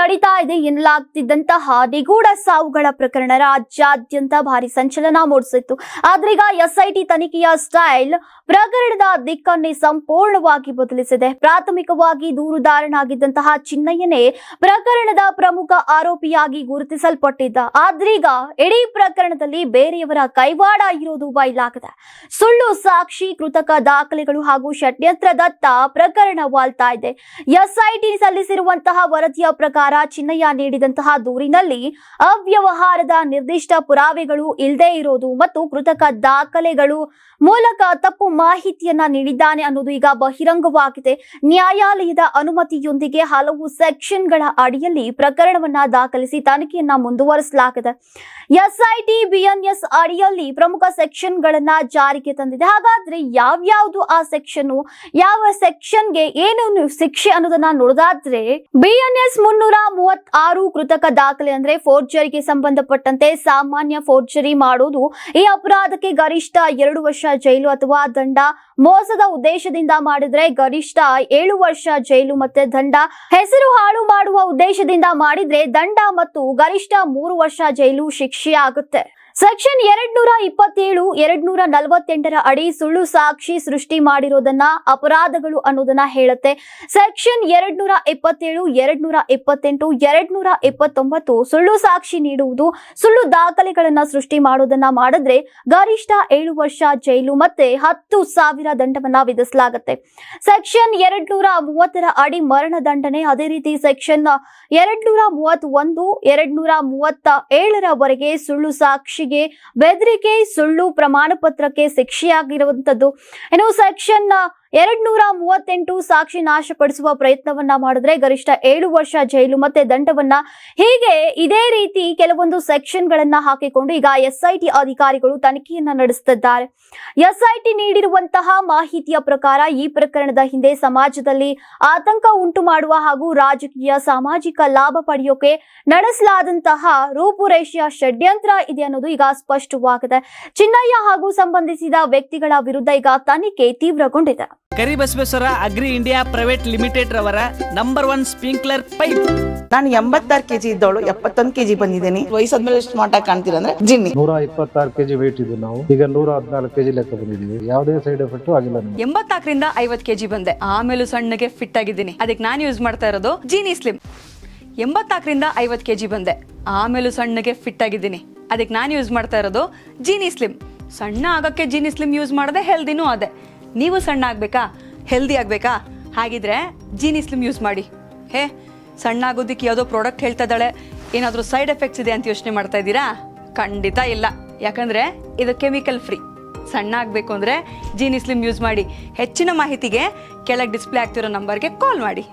ನಡೀತಾ ಇದೆ ಎನ್ನಲಾಗ್ತಿದ್ದಂತಹ ನಿಗೂಢ ಸಾವುಗಳ ಪ್ರಕರಣ ರಾಜ್ಯಾದ್ಯಂತ ಭಾರಿ ಸಂಚಲನ ಮೂಡಿಸಿತ್ತು. ಆದ್ರೀಗ ಎಸ್ಐಟಿ ತನಿಖೆಯ ಸ್ಟೈಲ್ ಪ್ರಕರಣದ ದಿಕ್ಕನ್ನೇ ಸಂಪೂರ್ಣವಾಗಿ ಬದಲಿಸಿದೆ. ಪ್ರಾಥಮಿಕವಾಗಿ ದೂರುದಾರನಾಗಿದ್ದಂತಹ ಚಿನ್ನಯ್ಯನೇ ಪ್ರಕರಣದ ಪ್ರಮುಖ ಆರೋಪಿಯಾಗಿ ಗುರುತಿಸಲ್ಪಟ್ಟಿದ್ದ. ಆದ್ರೀಗ ಇಡೀ ಪ್ರಕರಣದಲ್ಲಿ ಬೇರೆಯವರ ಕೈವಾಡ ಇರೋದು ಬಯಲಾಗಿದೆ. ಸುಳ್ಳು ಸಾಕ್ಷಿ, ಕೃತಕ ದಾಖಲೆಗಳು ಹಾಗೂ ಷಡ್ಯಂತ್ರದತ್ತ ಪ್ರಕರಣ ವಾಲ್ತಾ ಇದೆ. ಎಸ್ಐಟಿ ಸಲ್ಲಿಸಿರುವಂತಹ ವರದಿಯ ಪ್ರಕಾರ ಚಿನ್ನಯ್ಯ ನೀಡಿದಂತಹ ದೂರಿನಲ್ಲಿ ಅವ್ಯವಹಾರದ ನಿರ್ದಿಷ್ಟ ಪುರಾವೆಗಳು ಇಲ್ಲದೆ ಇರೋದು ಮತ್ತು ಕೃತಕ ದಾಖಲೆಗಳು ಮೂಲಕ ತಪ್ಪು ಮಾಹಿತಿಯನ್ನ ನೀಡಿದ್ದಾನೆ ಅನ್ನೋದು ಈಗ ಬಹಿರಂಗವಾಗಿದೆ. ನ್ಯಾಯಾಲಯದ ಅನುಮತಿಯೊಂದಿಗೆ ಹಲವು ಸೆಕ್ಷನ್ಗಳ ಅಡಿಯಲ್ಲಿ ಪ್ರಕರಣವನ್ನ ದಾಖಲಿಸಿ ತನಿಖೆಯನ್ನ ಮುಂದುವರಿಸಲಾಗಿದೆ. ಎಸ್ಐಟಿ ಬಿಎನ್ಎಸ್ ಅಡಿಯಲ್ಲಿ ಪ್ರಮುಖ ಸೆಕ್ಷನ್ಗಳನ್ನ ಜಾರಿಗೆ ತಂದಿದೆ. ಹಾಗಾದ್ರೆ ಯಾವ್ಯಾವುದು ಆ ಸೆಕ್ಷನ್, ಯಾವ ಸೆಕ್ಷನ್ಗೆ ಏನೇನು ಶಿಕ್ಷೆ ಅನ್ನೋದನ್ನ ನೋಡೋದಾದ್ರೆ ಬಿಎನ್ಎಸ್ 336 ಕೃತಕ ದಾಖಲೆ ಅಂದ್ರೆ ಫೋರ್ಜರಿಗೆ ಸಂಬಂಧಪಟ್ಟಂತೆ ಸಾಮಾನ್ಯ ಫೋರ್ಜರಿ ಮಾಡೋದು. ಈ ಅಪರಾಧಕ್ಕೆ ಗರಿಷ್ಠ 2 ವರ್ಷ ಜೈಲು ಅಥವಾ ದಂಡ. ಮೋಸದ ಉದ್ದೇಶದಿಂದ ಮಾಡಿದ್ರೆ ಗರಿಷ್ಠ 7 ವರ್ಷ ಜೈಲು ಮತ್ತೆ ದಂಡ. ಹೆಸರು ಹಾಳು ಮಾಡುವ ಉದ್ದೇಶದಿಂದ ಮಾಡಿದ್ರೆ ದಂಡ ಮತ್ತು ಗರಿಷ್ಠ 3 ವರ್ಷ ಜೈಲು ಶಿಕ್ಷೆ ಆಗುತ್ತೆ. ಸೆಕ್ಷನ್ 227, 248 ಅಡಿ ಸುಳ್ಳು ಸಾಕ್ಷಿ ಸೃಷ್ಟಿ ಮಾಡಿರೋದನ್ನ ಅಪರಾಧಗಳು ಅನ್ನೋದನ್ನ ಹೇಳುತ್ತೆ. ಸೆಕ್ಷನ್ 227, 228, 229 ಸುಳ್ಳು ಸಾಕ್ಷಿ ನೀಡುವುದು, ಸುಳ್ಳು ದಾಖಲೆಗಳನ್ನ ಸೃಷ್ಟಿ ಮಾಡೋದನ್ನ ಮಾಡಿದ್ರೆ ಗರಿಷ್ಠ 7 ವರ್ಷ ಜೈಲು ಮತ್ತೆ 10,000 ದಂಡವನ್ನ ವಿಧಿಸಲಾಗುತ್ತೆ. ಸೆಕ್ಷನ್ 230 ಅಡಿ ಮರಣ ದಂಡನೆ. ಅದೇ ರೀತಿ ಸೆಕ್ಷನ್ 231, 237 ಸುಳ್ಳು ಸಾಕ್ಷಿಗೆ ಬೆದರಿಕೆ, ಸುಳ್ಳು ಪ್ರಮಾಣ ಪತ್ರಕ್ಕೆ ಶಿಕ್ಷೆಯಾಗಿರುವಂತದ್ದು. ಇನ್ನು ಸೆಕ್ಷನ್ 238 ಸಾಕ್ಷಿ ನಾಶಪಡಿಸುವ ಪ್ರಯತ್ನವನ್ನ ಮಾಡಿದ್ರೆ ಗರಿಷ್ಠ 7 ವರ್ಷ ಜೈಲು ಮತ್ತೆ ದಂಡವನ್ನ. ಹೀಗೆ ಇದೇ ರೀತಿ ಕೆಲವೊಂದು ಸೆಕ್ಷನ್ ಗಳನ್ನ ಹಾಕಿಕೊಂಡು ಈಗ ಎಸ್ಐಟಿ ಅಧಿಕಾರಿಗಳು ತನಿಖೆಯನ್ನ ನಡೆಸುತ್ತಿದ್ದಾರೆ. ಎಸ್ಐಟಿ ನೀಡಿರುವಂತಹ ಮಾಹಿತಿಯ ಪ್ರಕಾರ ಈ ಪ್ರಕರಣದ ಹಿಂದೆ ಸಮಾಜದಲ್ಲಿ ಆತಂಕ ಉಂಟು ಮಾಡುವ ಹಾಗೂ ರಾಜಕೀಯ ಸಾಮಾಜಿಕ ಲಾಭ ಪಡೆಯೋಕೆ ನಡೆಸಲಾದಂತಹ ರೂಪುರೇಷೆಯ ಷಡ್ಯಂತ್ರ ಇದೆ ಅನ್ನೋದು ಈಗ ಸ್ಪಷ್ಟವಾಗಿದೆ. ಚಿನ್ನಯ್ಯ ಹಾಗೂ ಸಂಬಂಧಿಸಿದ ವ್ಯಕ್ತಿಗಳ ವಿರುದ್ಧ ಈಗ ತನಿಖೆ ತೀವ್ರಗೊಂಡಿದೆ. Karibasaveshwara agri India private limited ರವರ ನಂಬರ್ 1 ಸ್ಪ್ರಿಂಕ್ಲರ್ ಪೈಪ್. ನಾನು 86 kg ಇದ್ದವಳು 71 kg ಬಂದಿದ್ದೀನಿ. ವಯಸ್ಸಾದ್ಮೇಲೆ ಸ್ಮಾರ್ಟ್ ಆಗಿ ಕಾಣ್ತೀರಾ ಅಂದ್ರೆ ಜಿನ್ನಿ. 126 kg ವೇಟ್ ಇದೆ. ನಾವು ಈಗ 114 kg ಲೆಕ್ಕ ಬಂದಿದ್ದೀವಿ. ಯಾವುದೇ ಸೈಡ್ ಎಫೆಕ್ಟ್ ಆಗಿಲ್ಲ. 84ರಿಂದ 50 kg ಬಂದೆ. ಆಮೇಲೆ ಸಣ್ಣಗೆ ಫಿಟ್ ಆಗಿದ್ದೀನಿ. ಅದಕ್ಕೆ ನಾನು ಯೂಸ್ ಮಾಡ್ತಾ ಇರೋದು ಜೀನಿ ಸ್ಲಿಮ್. 84ರಿಂದ 50 kg ಬಂದೆ. ಆಮೇಲೆ ಸಣ್ಣಗೆ ಫಿಟ್ ಆಗಿದ್ದೀನಿ. ಅದಕ್ಕೆ ನಾನು ಯೂಸ್ ಮಾಡ್ತಾ ಇರೋದು ಜೀನಿ ಸ್ಲಿಮ್. ಸಣ್ಣ ಆಗಕ್ಕೆ ಜೀನಿ ಸ್ಲಿಮ್ ಯೂಸ್ ಮಾಡದೆ ಹೆಲ್ದಿನೂ ಅದೇ. ನೀವು ಸಣ್ಣ ಆಗ್ಬೇಕಾ, ಹೆಲ್ದಿ ಆಗ್ಬೇಕಾ? ಹಾಗಿದ್ರೆ ಜೀನಿ ಸ್ಲಿಮ್ ಯೂಸ್ ಮಾಡಿ. ಸಣ್ಣ ಆಗೋದಕ್ಕೆ ಯಾವುದೋ ಪ್ರಾಡಕ್ಟ್ ಹೇಳ್ತಾ ಇದ್ದಾಳೆ, ಏನಾದರೂ ಸೈಡ್ ಎಫೆಕ್ಟ್ಸ್ ಇದೆ ಅಂತ ಯೋಚನೆ ಮಾಡ್ತಾ ಇದ್ದೀರಾ? ಖಂಡಿತ ಇಲ್ಲ. ಯಾಕಂದ್ರೆ ಇದು ಕೆಮಿಕಲ್ ಫ್ರೀ. ಸಣ್ಣ ಆಗಬೇಕು ಅಂದ್ರೆ ಜೀನಿ ಸ್ಲಿಮ್ ಯೂಸ್ ಮಾಡಿ. ಹೆಚ್ಚಿನ ಮಾಹಿತಿಗೆ ಕೆಳಗೆ ಡಿಸ್ಪ್ಲೇ ಆಗ್ತಿರೋ ನಂಬರ್ಗೆ ಕಾಲ್ ಮಾಡಿ.